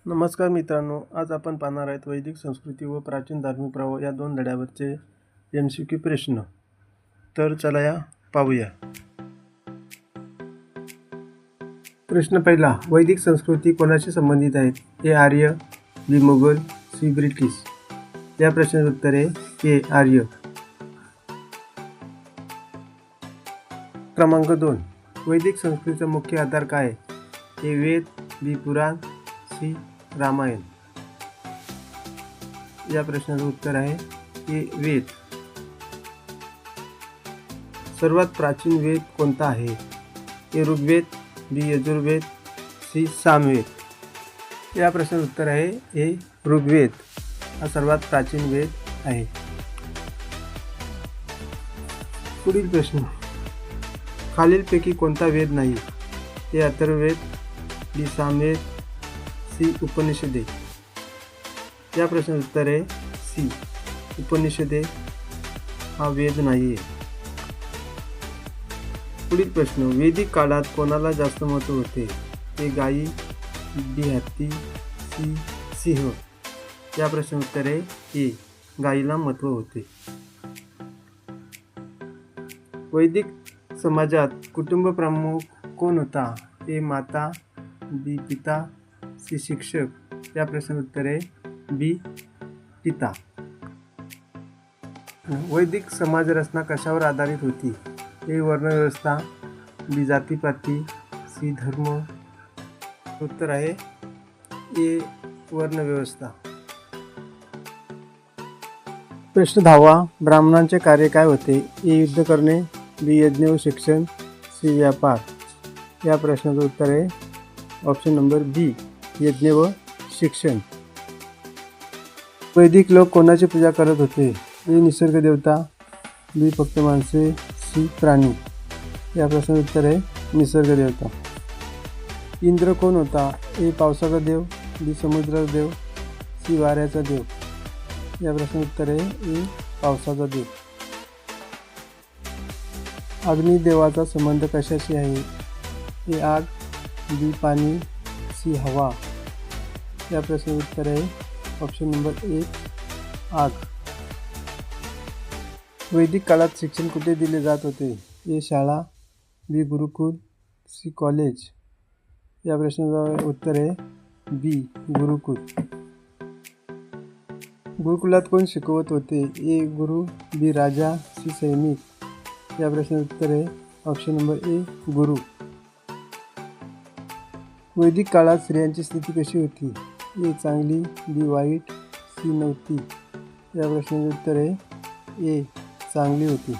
नमस्कार मित्रांनो, आज आपण पाहणार आहेत वैदिक संस्कृती व प्राचीन धार्मिक प्रभाव या दोन धड्यावरचे MCQ प्रश्न. तर चला या पाहूया. प्रश्न पहिला, वैदिक संस्कृती कोणाशी संबंधित आहेत? ए आर्य, बी मुघल, सी ब्रिटिश. या प्रश्नाचे उत्तर आहे ए आर्य. क्रमांक 2, वैदिक संस्कृतीचा मुख्य आधार काय आहे? ए वेद, बी पुराण, सी रामायण. या प्रश्नाचं उत्तर आहे ए वेद. सर्वात प्राचीन वेद कोणता आहे? ए ऋग्वेद, बी यजुर्वेद, सी सामवेद. या प्रश्नाचं उत्तर आहे ए ऋग्वेद हा सर्वात प्राचीन वेद आहे. पुढील प्रश्न, खालीलपैकी कोणता वेद नाही? ए अथर्ववेद, बी सामवेद, सी उपनिषदे. या प्रश्नाचं उत्तर आहे सी उपनिषदे हा वेद नाही आहे. पुढील प्रश्न, वैदिक काळात कोणाला जास्त महत्त्व होते? ए गायी, बी हत्ती, सी सिंह. या प्रश्नाचं उत्तर आहे ए गायीला महत्त्व होते. वैदिक समाजात कुटुंब प्रमुख कोण होता? ए माता, बी पिता, सी शिक्षक. या प्रश्नाचं उत्तर आहे बी पिता. वैदिक समाज रचना कशावर आधारित होती? ए वर्णव्यवस्था, बी जातीपाती, सी धर्म. उत्तर आहे ए वर्णव्यवस्था. प्रश्न 10, ब्राह्मणांचे कार्य काय होते? ए युद्ध करणे, बी यज्ञ व शिक्षण, सी व्यापार. या प्रश्नाचं उत्तर आहे ऑप्शन नंबर बी यज्ञ व शिक्षण. वैदिक लोक कोणाची पूजा करत होते? ए निसर्ग देवता, बी फक्त माणसे, सी प्राणी. या प्रश्नाचं उत्तर आहे निसर्ग देवता. इंद्र कोण होता? ए पावसाचा देव, बी समुद्राचा देव, सी वाऱ्याचा देव. या प्रश्नाचं उत्तर आहे ए पावसाचा देव. अग्निदेवाचा संबंध कशाशी आहे? ए आग, बी पाणी, सी हवा. या प्रश्नाचं उत्तर आहे ऑप्शन नंबर ए आग. वैदिक काळात शिक्षण कुठे दिले जात होते? ए शाळा, बी गुरुकुल, सी कॉलेज. या प्रश्नाचं उत्तर आहे बी गुरुकुल. गुरुकुलात कोण शिकवत होते? ए गुरु, बी राजा, सी सैनिक. या प्रश्नाचं उत्तर आहे ऑप्शन नंबर ए गुरु. वैदिक काळात स्त्रियांची स्थिती कशी होती? ए चांगली, बी वाईट, सी नव्हती. या प्रश्नाचे उत्तर आहे ए चांगली होती.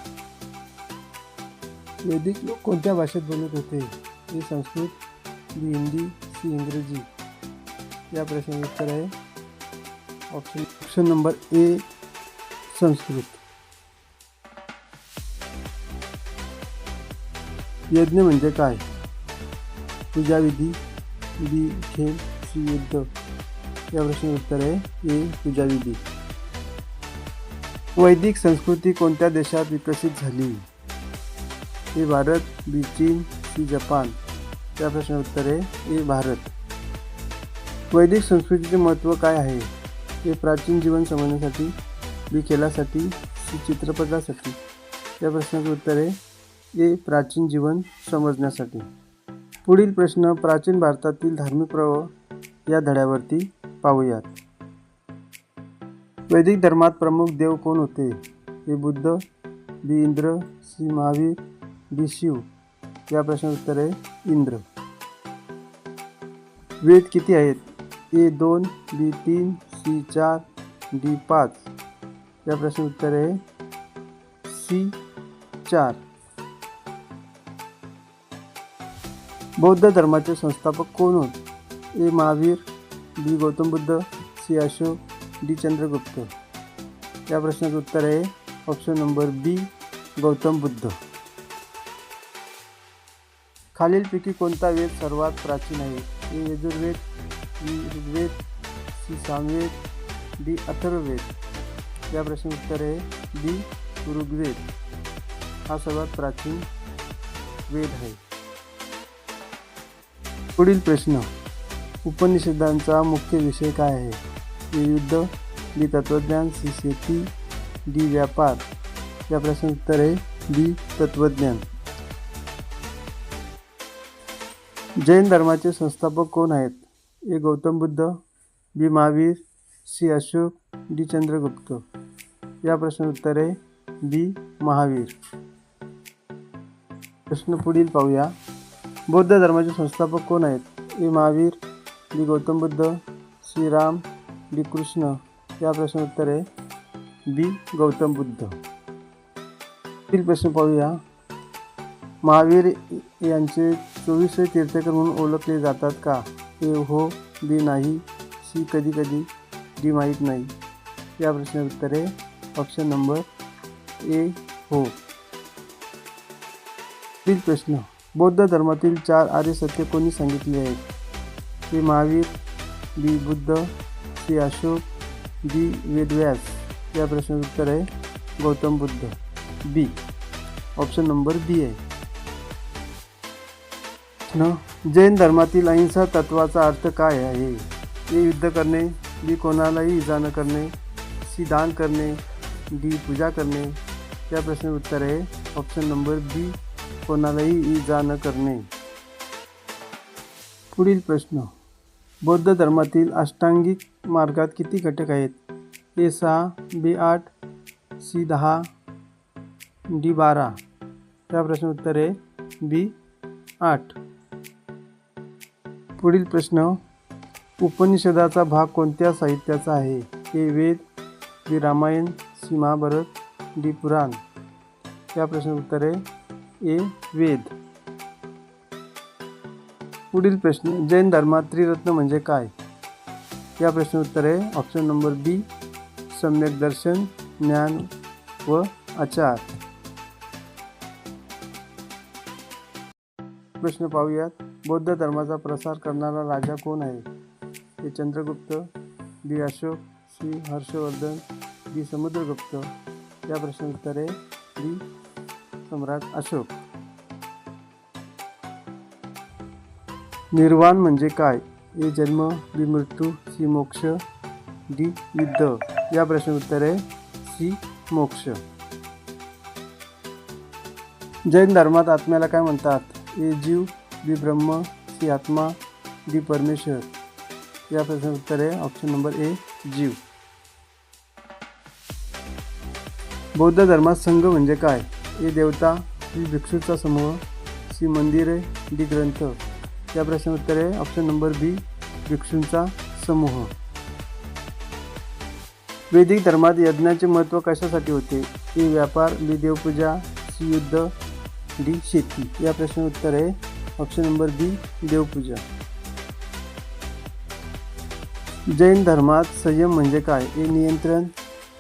वैदिक लोक कोणत्या भाषेत बोलत होते? ए संस्कृत, बी हिंदी, सी इंग्रजी. या प्रश्नाचे उत्तर आहे ऑप्शन नंबर ए संस्कृत. यज्ञ म्हणजे काय? पूजाविधी, बी खेळ, सी युद्ध. या प्रश्नाचे उत्तर आहे ए पूजाविधी. वैदिक संस्कृती कोणत्या देशात विकसित झाली? ए भारत, बी चीन, सी जपान. या प्रश्नाचे उत्तर आहे ए भारत. वैदिक संस्कृतीचे महत्त्व काय आहे? ए प्राचीन जीवन समजण्यासाठी, बी खेळासाठी, सी चित्रपटासाठी. या प्रश्नाचे उत्तर आहे ए प्राचीन जीवन समजण्यासाठी. पुढील प्रश्न, प्राचीन भारतातील धार्मिक प्रभाव या धड्यावरती पाहूयात. वैदिक धर्मात प्रमुख देव कोण होते? ए बुद्ध, बी इंद्र, सी महावीर, बी शिव. या प्रश्नाचं उत्तर आहे इंद्र. वेद किती आहेत? ए 2, बी 3, सी 4, डी 5. या प्रश्नाचं उत्तर आहे सी 4. बौद्ध धर्माचे संस्थापक कोण होते? ए महावीर, बी गौतम बुद्ध, सी अशोक, डी चंद्रगुप्त. या प्रश्नाचं उत्तर आहे ऑप्शन नंबर बी गौतम बुद्ध. खालीलपैकी कोणता वेद सर्वात प्राचीन आहे? ए यजुर्वेद, बी ऋग्वेद, सी सामवेद, डी अथर्ववेद. या प्रश्नाचं उत्तर आहे बी ऋग्वेद हा सर्वात प्राचीन वेद आहे. पुढील प्रश्न, उपनिषदांचा मुख्य विषय काय आहे? ए युद्ध, बी तत्वज्ञान, सी शेती, डी व्यापार. या प्रश्नाचे उत्तर आहे बी तत्वज्ञान. जैन धर्माचे संस्थापक कोण आहेत? ए गौतम बुद्ध, बी महावीर, सी अशोक, डी चंद्रगुप्त. या प्रश्नाचे उत्तर आहे बी महावीर. प्रश्न पुढील पाहूया. बौद्ध धर्माचे संस्थापक कोण आहेत? ए महावीर, बी गौतम बुद्ध, सी राम, डी कृष्ण. या प्रश्नाचे उत्तर आहे बी गौतम बुद्ध. पुढील प्रश्न पाहूया. महावीर यांचे 24 तीर्थंकर म्हणून ओळखले जातात का? ए हो, बी नाही, सी कधी कधी, डी माहीत नाही. या प्रश्नाचे उत्तर आहे ऑप्शन नंबर ए हो. पुढील प्रश्न. बौद्ध धर्मातील 4 आर्य सत्य कोणी सांगितले आहेत? ए महावीर, बी बुद्ध, सी अशोक, डी वेदव्यास. या प्रश्नाचे उत्तर आहे गौतम बुद्ध, बी. ऑप्शन नंबर बी आहे. जैन धर्मातील अहिंसा तत्वाचा अर्थ काय आहे? ए युद्ध करणे, बी कोणालाही इजा न करणे, सी दान करणे, डी पूजा करणे. या प्रश्नाचे उत्तर आहे ऑप्शन नंबर बी, कोणालाही इजा न करणे. पुढील प्रश्न. बौद्ध धर्मातील अष्टांगिक मार्गात किती घटक आहेत? ए 6, बी 8, सी 10, डी 12. या प्रश्नाचे उत्तर आहे बी 8. पुढील प्रश्न. उपनिषदाचा भाग कोणत्या साहित्याचा आहे? ए वेद, बी रामायण, सी महाभारत, डी पुराण. या प्रश्नाचे उत्तर आहे ए वेद. पुढील प्रश्न. जैन धर्मात त्रिरत्न म्हणजे काय? या प्रश्नाचे उत्तर आहे ऑप्शन नंबर बी, सम्यक दर्शन, ज्ञान व आचार. प्रश्न पाहूयात. बौद्ध धर्माचा प्रसार करणारा राजा कोण आहे? ए चंद्रगुप्त, बी अशोक, सी हर्षवर्धन, डी समुद्रगुप्त. या प्रश्नाचे उत्तर आहे डी सम्राट अशोक. निर्वाण म्हणजे काय? ए जन्म, बी मृत्यू, सी मोक्ष, डी युद्ध. या प्रश्नाचे उत्तर आहे सी मोक्ष. जैन धर्मात आत्म्याला काय म्हणतात? ए जीव, बी ब्रह्म, सी आत्मा, डी परमेश्वर. या प्रश्नाचे उत्तर आहे ऑप्शन नंबर ए जीव. बौद्ध धर्मात संघ म्हणजे काय? ए देवता, बी भिक्षूचा समूह, सी मंदिरे, डी ग्रंथ. या प्रश्नाचे उत्तर आहे ऑप्शन नंबर बी, भिक्षूंचा समूह. वैदिक धर्मात यज्ञाचे महत्त्व कशासाठी होते? ए व्यापार, बी देवपूजा, सी युद्ध, डी शेती. या प्रश्नाचे उत्तर आहे ऑप्शन नंबर बी, देवपूजा. जैन धर्मात संयम म्हणजे काय? ए नियंत्रण,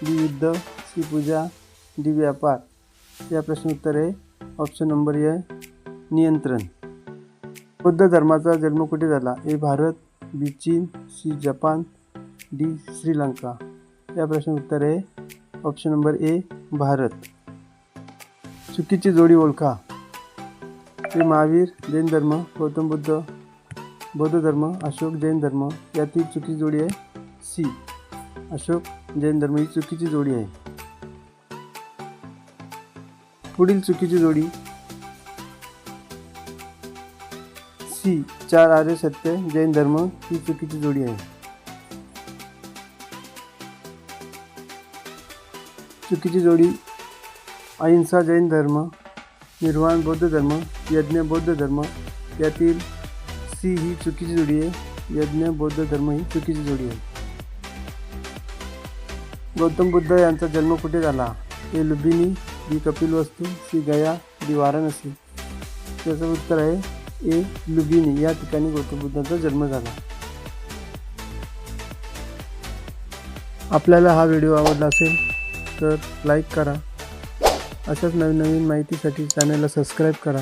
बी युद्ध, सी पूजा, डी व्यापार. या प्रश्नाचे उत्तर आहे ऑप्शन नंबर ए नियंत्रण. बौद्ध धर्माचा जन्म कुठे झाला? ए भारत, बी चीन, सी जपान, डी श्रीलंका. या प्रश्नाचे उत्तर आहे ऑप्शन नंबर ए भारत. चुकीची जोडी ओळखा. ए महावीर जैन धर्म, गौतम बुद्ध बौद्ध धर्म, अशोक जैन धर्म. यातील चुकीची जोडी आहे सी अशोक जैन धर्म. ही चुकीची जोडी आहे. पुढील चुकीची जोडी सी 4 आर्य सत्य जैन धर्म. ही चुकीची जोडी आहे. चुकीची जोडी अहिंसा जैन धर्म, निर्वाण बौद्ध धर्म, यज्ञ बौद्ध धर्म. यातील सी ही चुकीची जोडी आहे. यज्ञ बौद्ध धर्म ही चुकीची जोडी आहे. गौतम बुद्ध यांचा जन्म कुठे झाला? ए लुंबिनी, बी कपिलवस्तू, सी गया, डी वाराणसी. त्याचं उत्तर आहे ए लुंबिनी. या ठिकाणी गौतम बुद्धांचा जन्म झाला. आपल्याला हा व्हिडिओ आवडला असेल तर लाईक करा. अशाच नवीन माहितीसाठी चॅनलला सबस्क्राईब करा.